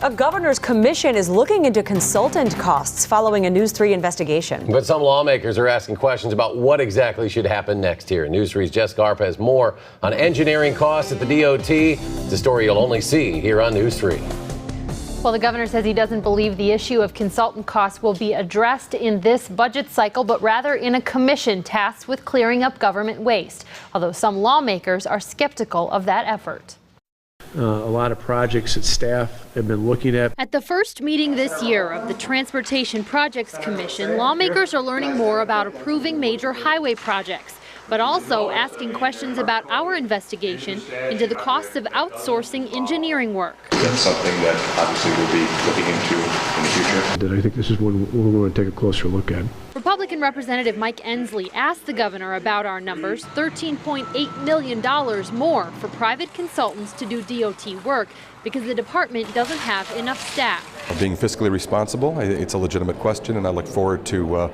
A governor's commission is looking into consultant costs following a News 3 investigation. But some lawmakers are asking questions about what exactly should happen next here. News 3's Jess Garp has more on engineering costs at the DOT. It's a story you'll only see here on News 3. Well, the governor says he doesn't believe the issue of consultant costs will be addressed in this budget cycle, but rather in a commission tasked with clearing up government waste, although some lawmakers are skeptical of that effort. A lot of projects that staff have been looking at. At the first meeting this year of the Transportation Projects Commission, lawmakers are learning more about approving major highway projects, but also asking questions about our investigation into the costs of outsourcing engineering work. That's something that obviously we'll be looking into in the future. I think this is one we're going to take a closer look at. Republican Representative Mike Ensley asked the governor about our numbers, $13.8 million more for private consultants to do DOT work because the department doesn't have enough staff. Being fiscally responsible, it's a legitimate question, and I look forward to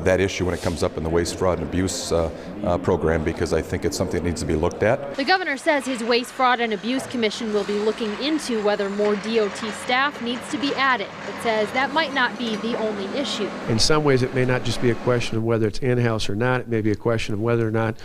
that issue when it comes up in the Waste, Fraud, and Abuse program, because I think it's something that needs to be looked at. The governor says his Waste, Fraud, and Abuse Commission will be looking into whether more DOT staff needs to be added, but says that might not be the only issue. In some ways, it may not just be a question of whether it's in-house or not. It may be a question of whether or not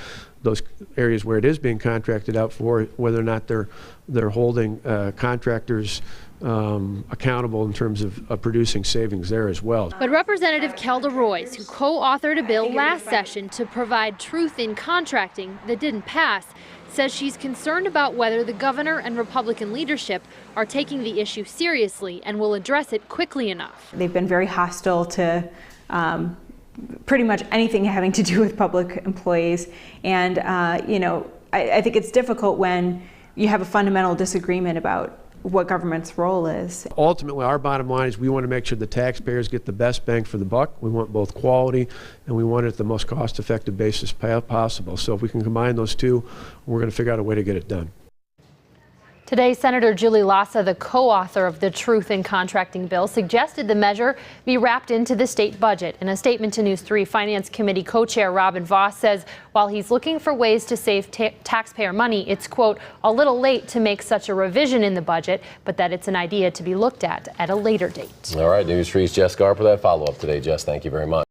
those areas where it is being contracted out for, whether or not they're holding contractors accountable in terms of producing savings there as well. But Representative Kelda Royce, who co-authored a bill last session to provide truth in contracting that didn't pass, says she's concerned about whether the governor and Republican leadership are taking the issue seriously and will address it quickly enough. They've been very hostile to pretty much anything having to do with public employees. And, I think it's difficult when you have a fundamental disagreement about what government's role is. Ultimately, our bottom line is we want to make sure the taxpayers get the best bang for the buck. We want both quality and we want it at the most cost-effective basis possible. So if we can combine those two, we're going to figure out a way to get it done. Today, Senator Julie Lassa, the co-author of the Truth in Contracting bill, suggested the measure be wrapped into the state budget. In a statement to News 3, Finance Committee co-chair Robin Voss says while he's looking for ways to save taxpayer money, it's, quote, a little late to make such a revision in the budget, but that it's an idea to be looked at a later date. All right, News 3's Jess Garp with that follow-up today. Jess, thank you very much.